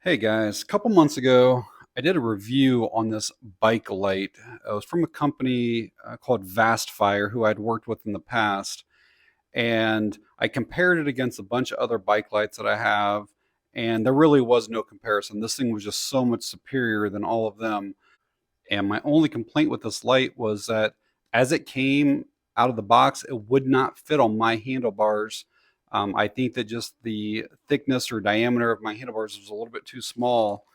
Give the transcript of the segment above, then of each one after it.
Hey guys, a couple months ago, I did a review on this bike light. It was from a company called Vastfire, who I'd worked with in the past. And I compared it against a bunch of other bike lights that I have, and there really was no comparison. This thing was just so much superior than all of them. And my only complaint with this light was that as it came out of the box, it would not fit on my handlebars. I think that just the thickness or diameter of my handlebars was a little bit too small.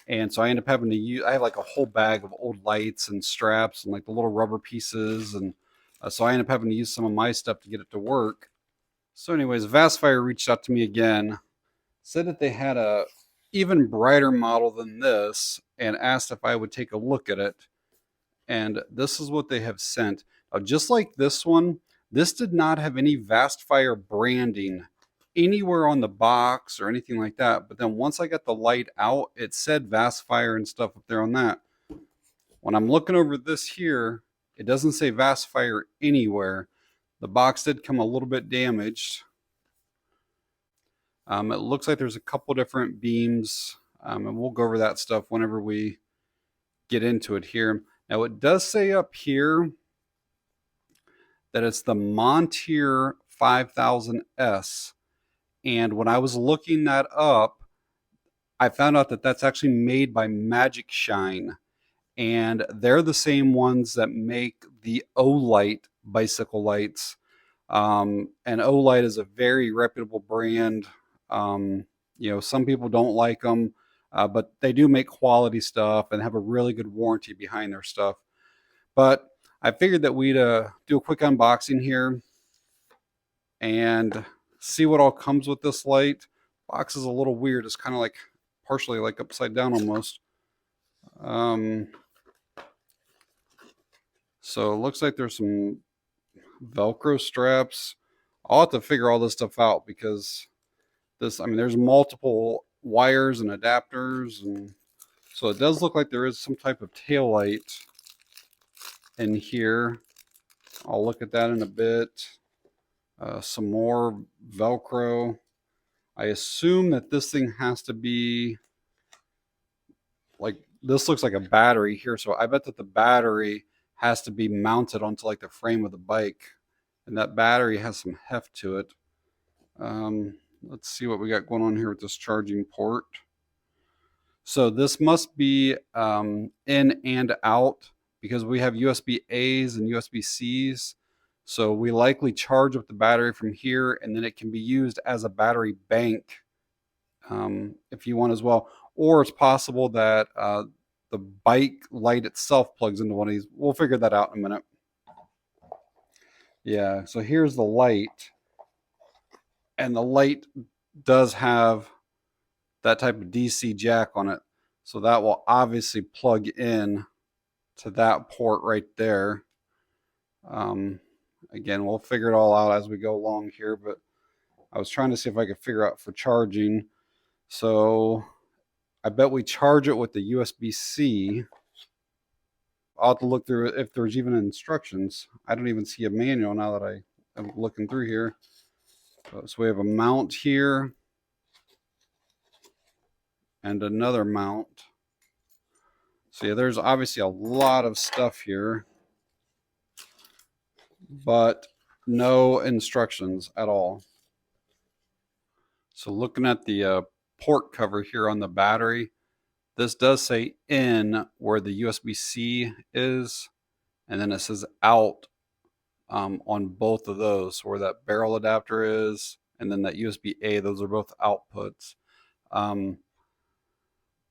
And so I ended up having to use, I have like a whole bag of old lights and straps and like the little rubber pieces. And so I ended up having to use some of my stuff to get it to work. So anyways, Vastfire reached out to me again, said that they had a even brighter model than this and asked if I would take a look at it. And this is what they have sent. Now, just like this one, this did not have any Vastfire branding anywhere on the box or anything like that. But then once I got the light out, it said Vastfire and stuff up there on that. When I'm looking over this here, it doesn't say Vastfire anywhere. The box did come a little bit damaged. It looks like there's a couple different beams, and we'll go over that stuff whenever we get into it here. Now, it does say up here that it's the Montier 5000S. And when I was looking that up, I found out that that's actually made by Magic Shine. And they're the same ones that make the Olight bicycle lights. And Olight is a very reputable brand. Some people don't like them, but they do make quality stuff and have a really good warranty behind their stuff. But I figured that we'd do a quick unboxing here and see what all comes with this light. Box is a little weird. It's kind of like partially like upside down almost. So it looks like there's some Velcro straps. I'll have to figure all this stuff out because there's multiple wires and adapters, and so it does look like there is some type of tail light in here. I'll look at that in a bit. Some more Velcro. I assume that this thing has to be like, this looks like a battery here, so I bet that the battery has to be mounted onto like the frame of the bike, and that battery has some heft to it. Let's see what we got going on here with this charging port. So this must be in and out because we have USB A's and USB C's. So we likely charge up the battery from here, and then it can be used as a battery bank if you want as well. Or it's possible that the bike light itself plugs into one of these. We'll figure that out in a minute. Yeah, so here's the light. And the light does have that type of DC jack on it. So that will obviously plug in to that port right there. Again, we'll figure it all out as we go along here, but I was trying to see if I could figure out for charging. So I bet we charge it with the USB-C. I'll have to look through if there's even instructions. I don't even see a manual now that I am looking through here. So we have a mount here and another mount. So yeah, there's obviously a lot of stuff here, but no instructions at all. So looking at the port cover here on the battery, this does say in where the USB-C is, and then it says out on both of those, where that barrel adapter is, and then that USB-A, those are both outputs.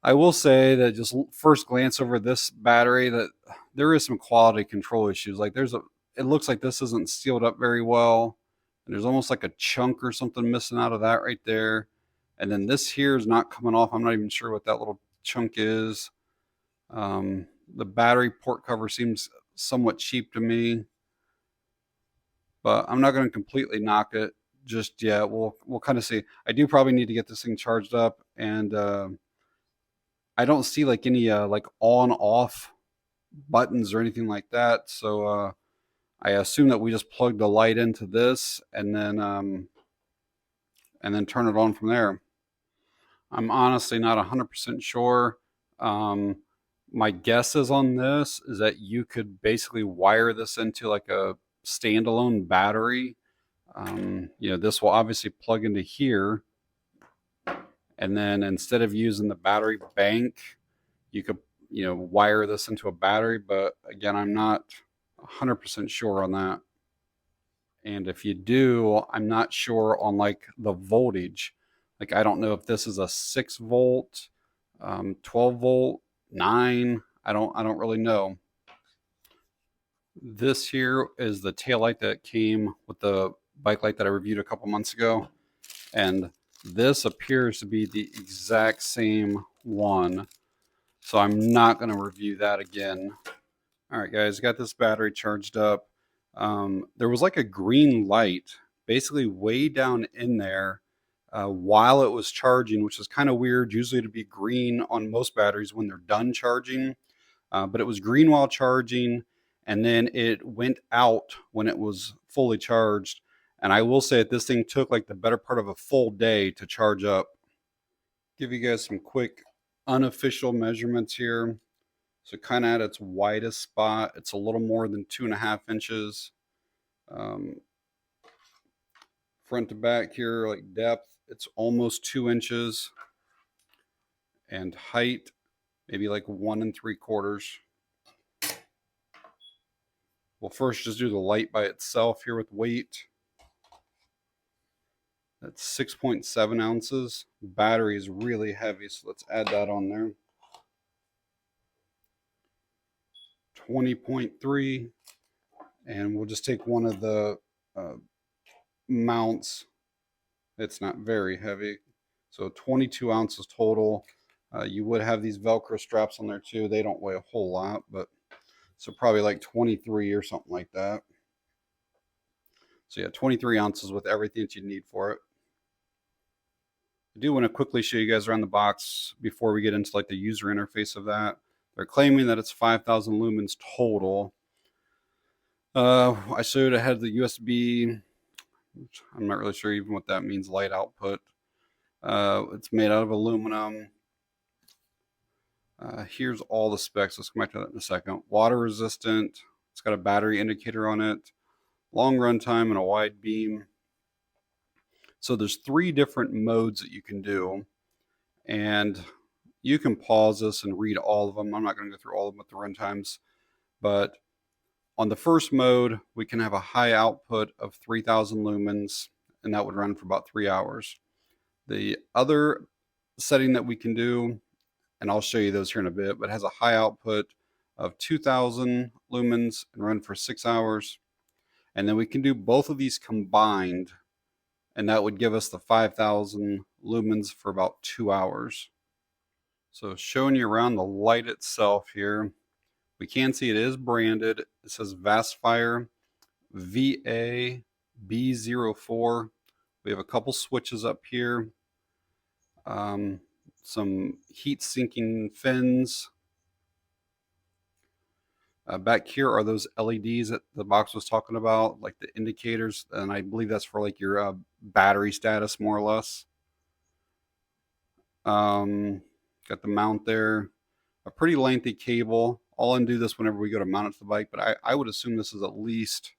I will say that just first glance over this battery that there is some quality control issues. Like it looks like this isn't sealed up very well. And there's almost like a chunk or something missing out of that right there. And then this here is not coming off. I'm not even sure what that little chunk is. The battery port cover seems somewhat cheap to me, but I'm not going to completely knock it just yet. We'll kind of see. I do probably need to get this thing charged up, and I don't see like any like on off buttons or anything like that. So I assume that we just plug the light into this and then turn it on from there. I'm honestly not 100% sure. My guesses on this is that you could basically wire this into like a standalone battery. This will obviously plug into here, and then instead of using the battery bank, you could wire this into a battery. But again, I'm not 100% sure on that. And if you do, I'm not sure on like the voltage. Like I don't know if this is a 6 volt, 12 volt, 9. I don't really know. This here is the tail light that came with the bike light that I reviewed a couple months ago. And this appears to be the exact same one. So I'm not going to review that again. All right, guys, got this battery charged up. There was like a green light basically way down in there while it was charging, which is kind of weird. Usually to be green on most batteries when they're done charging, but it was green while charging, and then it went out when it was fully charged. And I will say that this thing took like the better part of a full day to charge up. Give you guys some quick unofficial measurements here. So kind of at its widest spot, it's a little more than 2.5 inches. Front to back here, like depth, it's almost 2 inches. And height, maybe like 1 3/4. We'll first just do the light by itself here with weight. That's 6.7 ounces. Battery is really heavy, so let's add that on there. 20.3. And we'll just take one of the mounts. It's not very heavy. So 22 ounces total. You would have these Velcro straps on there too. They don't weigh a whole lot, but so probably like 23 or something like that. So yeah, 23 ounces with everything that you need for it. I do want to quickly show you guys around the box before we get into like the user interface of that. They're claiming that it's 5,000 lumens total. I showed it had the USB. I'm not really sure even what that means, light output. It's made out of aluminum. Here's all the specs. Let's come back to that in a second. Water resistant. It's got a battery indicator on it. Long run time and a wide beam. So there's 3 different modes that you can do. And you can pause this and read all of them. I'm not going to go through all of them with the run times. But on the first mode, we can have a high output of 3,000 lumens, and that would run for about 3 hours. The other setting that we can do, and I'll show you those here in a bit, but it has a high output of 2,000 lumens and run for 6 hours. And then we can do both of these combined, and that would give us the 5,000 lumens for about 2 hours. So showing you around the light itself here, we can see it is branded. It says Vastfire VA-B04. We have a couple switches up here, some heat sinking fins. Back here are those LEDs that the box was talking about, like the indicators, and I believe that's for like your battery status, more or less. Got the mount there, a pretty lengthy cable. I'll undo this whenever we go to mount it to the bike, but I would assume this is at least,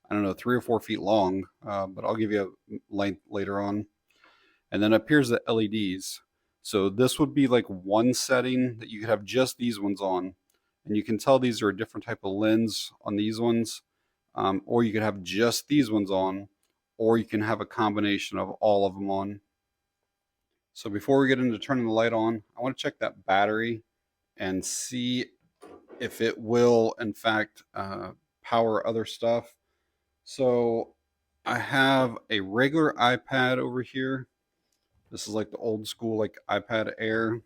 I don't know, 3 or 4 feet long, but I'll give you a length later on. And then up here's the LEDs. So this would be like one setting that you could have just these ones on. And you can tell these are a different type of lens on these ones. Or you could have just these ones on, or you can have a combination of all of them on. So before we get into turning the light on, I want to check that battery and see if it will, in fact, power other stuff. So I have a regular iPad over here. This is like the old school like iPad Air.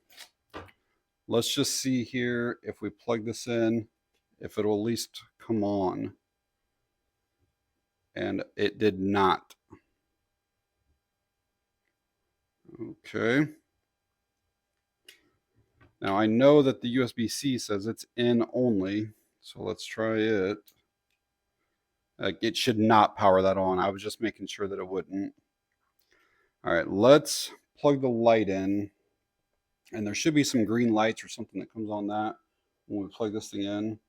Let's just see here if we plug this in, if it'll at least come on. And it did not. Okay. Now I know that the USB-C says it's in only, so let's try it. It should not power that on. I was just making sure that it wouldn't. All right, let's plug the light in, and there should be some green lights or something that comes on that when we plug this thing in.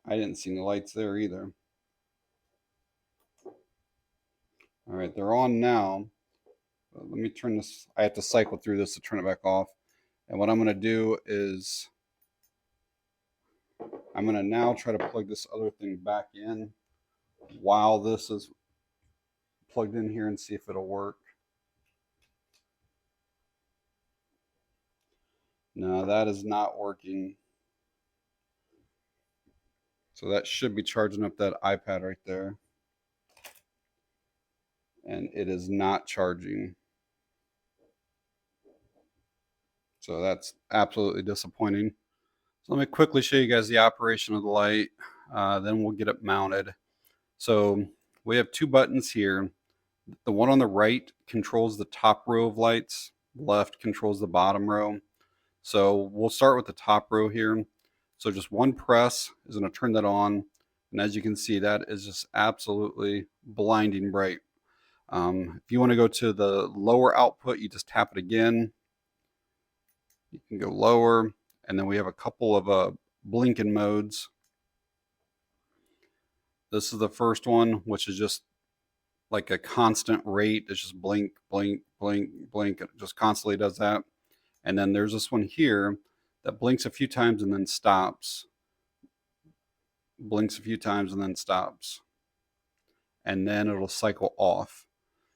I didn't see any lights there either. All right, they're on now. Let me turn this, I have to cycle through this to turn it back off. And what I'm gonna do is, I'm gonna now try to plug this other thing back in while this is plugged in here and see if it'll work. No, that is not working. So that should be charging up that iPad right there. And it is not charging. So that's absolutely disappointing. So let me quickly show you guys the operation of the light. Then we'll get it mounted. So we have two buttons here. The one on the right controls the top row of lights. Left controls the bottom row. So we'll start with the top row here. So just one press is going to turn that on. And as you can see, that is just absolutely blinding bright. If you want to go to the lower output, you just tap it again. You can go lower. And then we have a couple of blinking modes. This is the first one, which is just like a constant rate. It's just blink, blink, blink, blink. It just constantly does that. And then there's this one here that blinks a few times and then stops. Blinks a few times and then stops. And then it'll cycle off.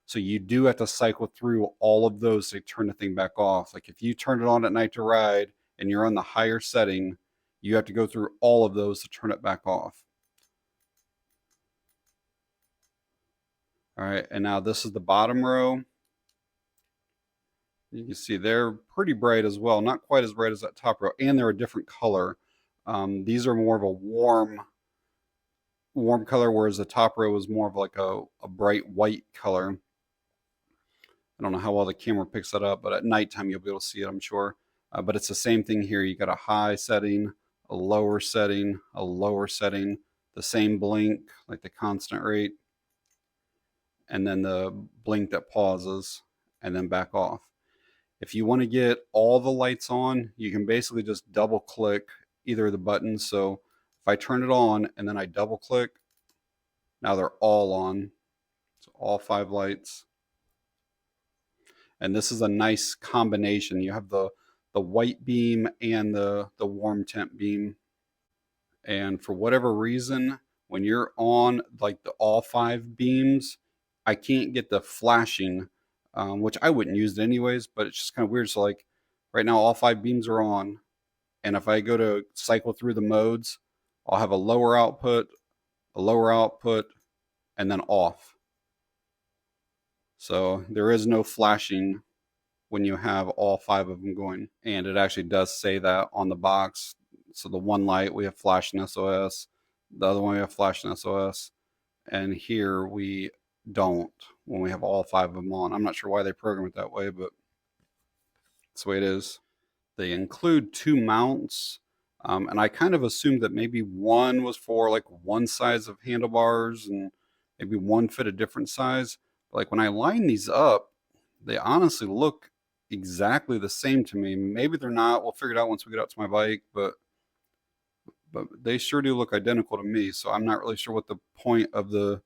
So you do have to cycle through all of those to turn the thing back off. Like if you turn it on at night to ride and you're on the higher setting, you have to go through all of those to turn it back off. All right, and now this is the bottom row. You can see they're pretty bright as well, not quite as bright as that top row, and they're a different color. These are more of a warm color, whereas the top row is more of like a bright white color. I don't know how well the camera picks that up, but at nighttime you'll be able to see it, I'm sure. But it's the same thing here. You got a high setting, a lower setting, a lower setting, the same blink, like the constant rate, and then the blink that pauses and then back off. If you want to get all the lights on, you can basically just double click either of the buttons. So if I turn it on and then I double click, now they're all on. So all 5 lights. And this is a nice combination. You have the white beam and the warm temp beam. And for whatever reason, when you're on like all 5 beams, I can't get the flashing, which I wouldn't use it anyways, but it's just kind of weird. So like right now, all 5 beams are on. And if I go to cycle through the modes, I'll have a lower output, and then off. So there is no flashing when you have all 5 of them going. And it actually does say that on the box. So the one light, we have flash and SOS. The other one, we have flash and SOS. And here we don't when we have all 5 of them on. I'm not sure why they program it that way, but that's the way it is. They include 2 mounts. And I kind of assumed that maybe one was for like one size of handlebars and maybe one fit a different size. But like when I line these up, they honestly look exactly the same to me. Maybe they're not. We'll figure it out once we get out to my bike, but they sure do look identical to me. So I'm not really sure what the point of the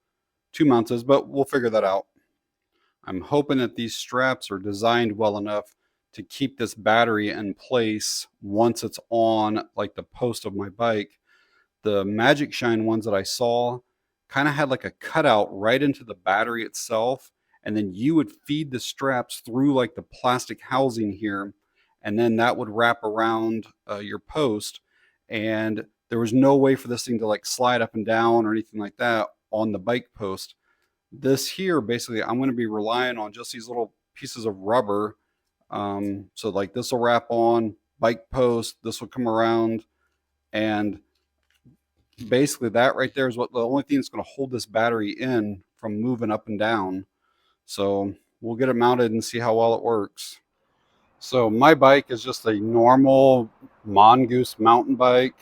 2 mounts is, but we'll figure that out. I'm hoping that these straps are designed well enough to keep this battery in place once it's on like the post of my bike. The Magic Shine ones that I saw kind of had like a cutout right into the battery itself, and then you would feed the straps through like the plastic housing here, and then that would wrap around your post, and there was no way for this thing to like slide up and down or anything like that on the bike post. This here, basically, I'm going to be relying on just these little pieces of rubber. So like this will wrap on bike post, this will come around, and basically that right there is what the only thing that's going to hold this battery in from moving up and down. So we'll get it mounted and see how well it works. So my bike is just a normal Mongoose mountain bike.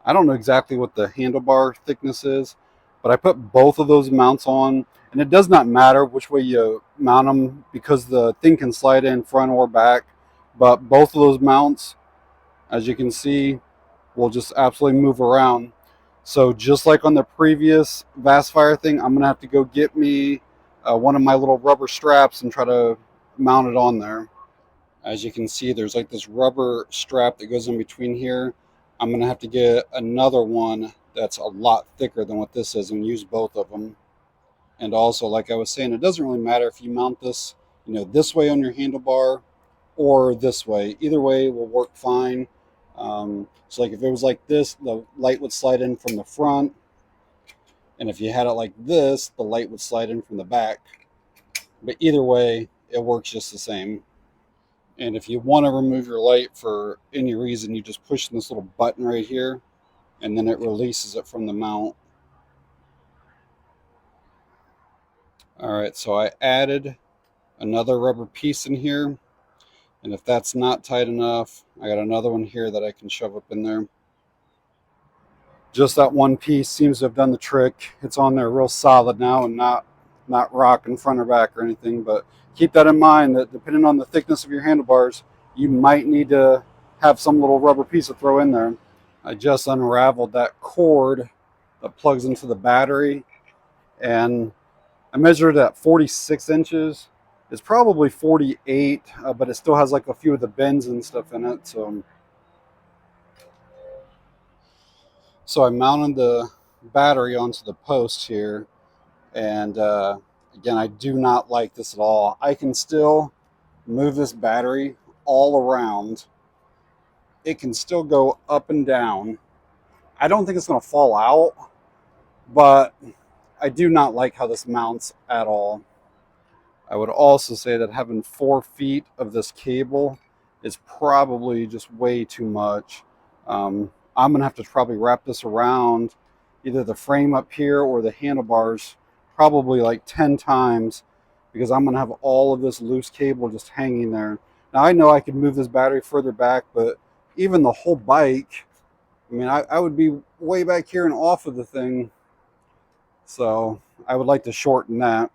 I don't know exactly what the handlebar thickness is, but I put both of those mounts on, And it does not matter which way you mount them because the thing can slide in front or back. But both of those mounts, as you can see, will just absolutely move around. So just like on the previous Vastfire thing, I'm gonna have to go get me one of my little rubber straps and try to mount it on there. As you can see, there's like this rubber strap that goes in between here. I'm gonna have to get another one that's a lot thicker than what this is and use both of them. And also, like I was saying, it doesn't really matter if you mount this, this way on your handlebar or this way. Either way will work fine. So like if it was like this, the light would slide in from the front. And if you had it like this, the light would slide in from the back. But either way, it works just the same. And if you want to remove your light for any reason, you just push this little button right here, and then it releases it from the mount. All right, so I added another rubber piece in here. And if that's not tight enough, I got another one here that I can shove up in there. Just that one piece seems to have done the trick. It's on there real solid now and not rocking front or back or anything. But keep that in mind that depending on the thickness of your handlebars, you might need to have some little rubber piece to throw in there. I just unraveled that cord that plugs into the battery, and I measured it at 46 inches. It's probably 48, but it still has like a few of the bends and stuff in it. So I mounted the battery onto the post here, and again, I do not like this at all. I can still move this battery all around. It can still go up and down. I don't think it's going to fall out, but I do not like how this mounts at all. I would also say that having 4 feet of this cable is probably just way too much. I'm going to have to probably wrap this around either the frame up here or the handlebars probably like 10 times because I'm going to have all of this loose cable just hanging there. Now I know I could move this battery further back, but even the whole bike, I mean, I would be way back here and off of the thing. So I would like to shorten that.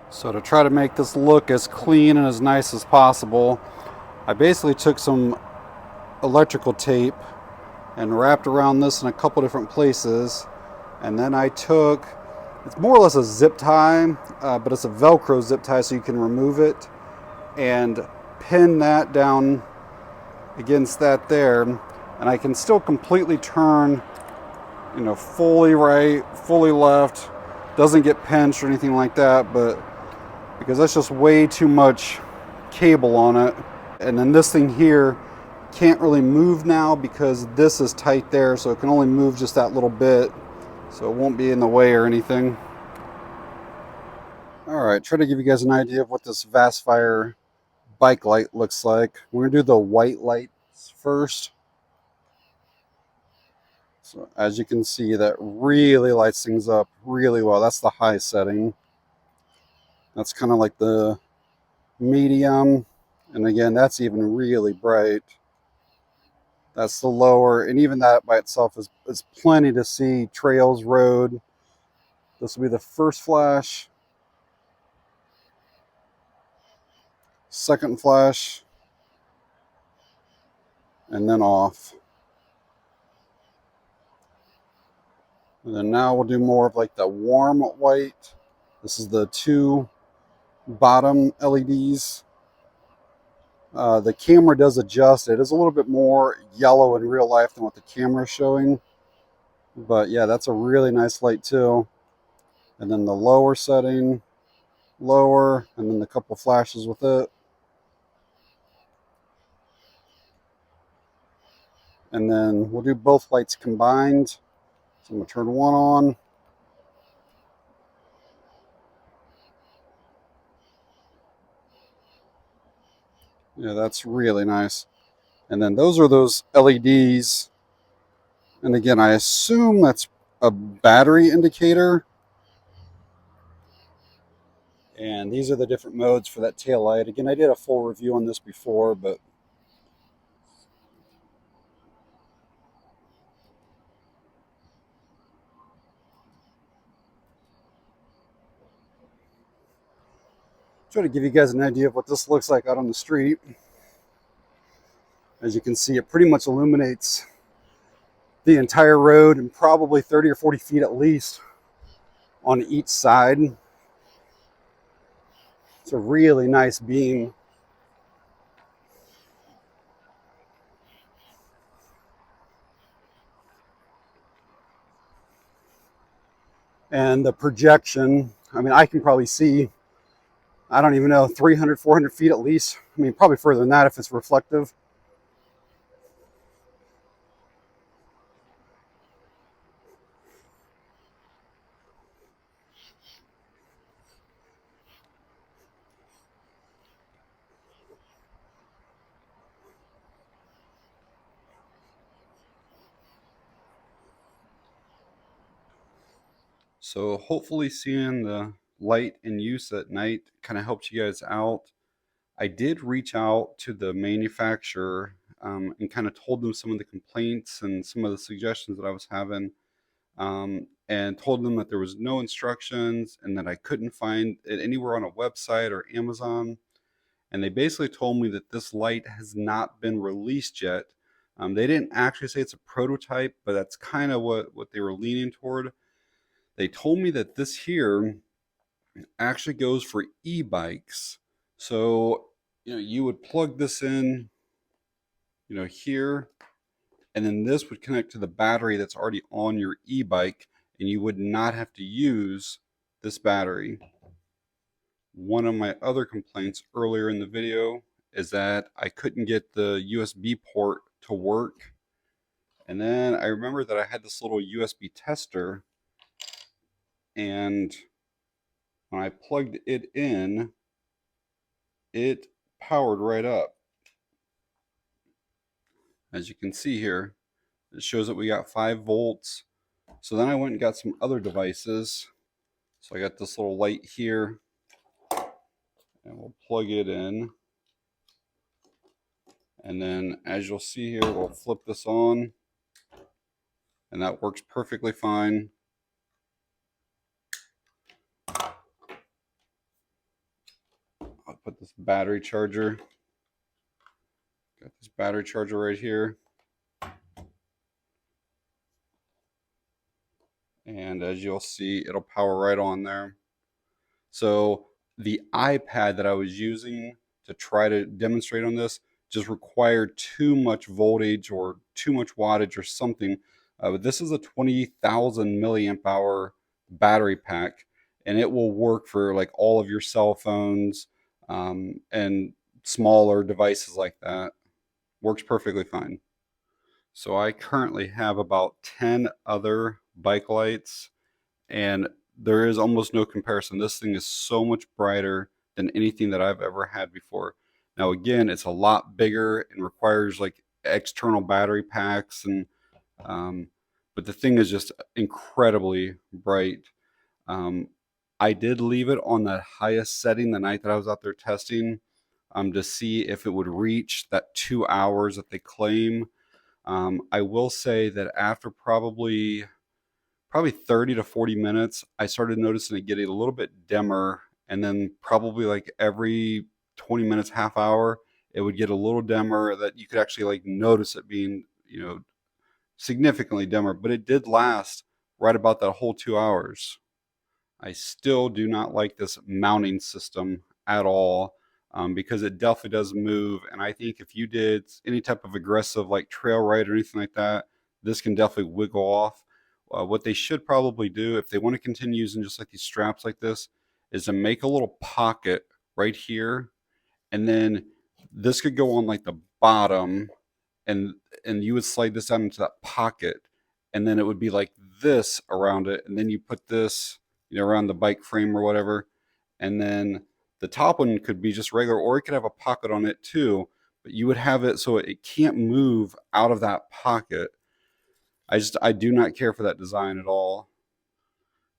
So to try to make this look as clean and as nice as possible, I basically took some electrical tape and wrapped around this in a couple different places. And then I took, it's more or less a zip tie, but it's a Velcro zip tie so you can remove it, and pin that down against that there. And I can still completely turn, fully right, fully left. Doesn't get pinched or anything like that, but because that's just way too much cable on it. And then this thing here can't really move now because this is tight there, so it can only move just that little bit, so it won't be in the way or anything. All right, try to give you guys an idea of what this Vastfire bike light looks like. We're gonna do the white lights first. So as you can see, that really lights things up really well. That's the high setting. That's kind of like the medium, and again, that's even really bright. That's the lower, and even that by itself is plenty to see. Trails, road. This will be the first flash, second flash, and then off. And then now we'll do more of like the warm white. This is the 2 bottom LEDs. The camera does adjust. It is a little bit more yellow in real life than what the camera is showing. But yeah, that's a really nice light too. And then the lower setting, lower, and then a couple flashes with it. And then we'll do both lights combined. So I'm going to turn one on. Yeah, that's really nice. And then those are those LEDs. And again, I assume that's a battery indicator. And these are the different modes for that tail light. Again, I did a full review on this before, but Try to give you guys an idea of what this looks like out on the street. As you can see, it pretty much illuminates the entire road and probably 30 or 40 feet at least on each side. It's a really nice beam. And the projection, I mean, I can probably see, I don't even know, 300, 400 feet at least. I mean, probably further than that if it's reflective. So hopefully seeing the light in use at night kind of helps you guys out. I did reach out to the manufacturer and kind of told them some of the complaints and some of the suggestions that I was having, and told them that there was no instructions and that I couldn't find it anywhere on a website or Amazon. And they basically told me that this light has not been released yet. They didn't actually say it's a prototype, but that's kind of what they were leaning toward. They told me that this here actually goes for e-bikes. So, you would plug this in, here, and then this would connect to the battery that's already on your e-bike, and you would not have to use this battery. One of my other complaints earlier in the video is that I couldn't get the USB port to work. And then I remember that I had this little USB tester, and when I plugged it in, it powered right up. As you can see here, it shows that we got 5 volts. So then I went and got some other devices. So I got this little light here, and we'll plug it in. And then as you'll see here, we'll flip this on, and that works perfectly fine. I'll put this battery charger. Got this battery charger right here. And as you'll see, it'll power right on there. So the iPad that I was using to try to demonstrate on this just required too much voltage or too much wattage or something. But this is a 20,000 milliamp hour battery pack, and it will work for like all of your cell phones and smaller devices like that. Works perfectly fine. So I currently have about 10 other bike lights, and there is almost no comparison. This thing is so much brighter than anything that I've ever had before. Now, again, it's a lot bigger and requires like external battery packs, and but the thing is just incredibly bright. Um, I did leave it on the highest setting the night that I was out there testing, to see if it would reach that 2 hours that they claim. I will say that after probably 30 to 40 minutes, I started noticing it getting a little bit dimmer, and then probably like every 20 minutes, half hour, it would get a little dimmer that you could actually like notice it being, significantly dimmer, but it did last right about that whole 2 hours. I still do not like this mounting system at all, because it definitely does move. And I think if you did any type of aggressive like trail ride or anything like that, this can definitely wiggle off. What they should probably do if they want to continue using just like these straps like this is to make a little pocket right here, and then this could go on like the bottom, and you would slide this down into that pocket, and then it would be like this around it, and then you put this, around the bike frame or whatever, and then the top one could be just regular, or it could have a pocket on it too, but you would have it so it can't move out of that pocket. I do not care for that design at all.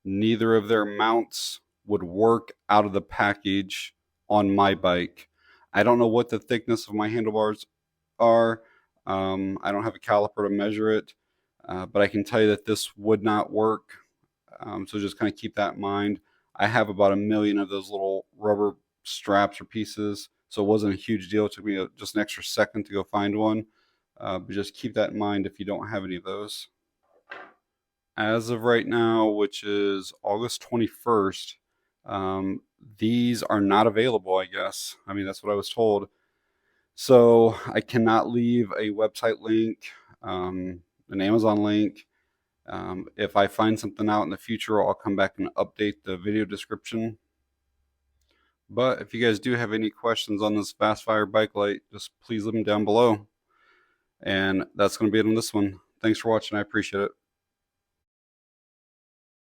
Neither of their mounts would work out of the package on my bike. I don't know what the thickness of my handlebars are. I don't have a caliper to measure it, but I can tell you that this would not work. So just kind of keep that in mind. I have about 1 million of those little rubber straps or pieces, so it wasn't a huge deal. It took me just an extra second to go find one. But just keep that in mind if you don't have any of those. As of right now, which is August 21st, these are not available, I guess. I mean, that's what I was told. So I cannot leave a website link, an Amazon link. If I find something out in the future, I'll come back and update the video description. But if you guys do have any questions on this Vastfire bike light, just please leave them down below. And that's going to be it on this one. Thanks for watching. I appreciate it.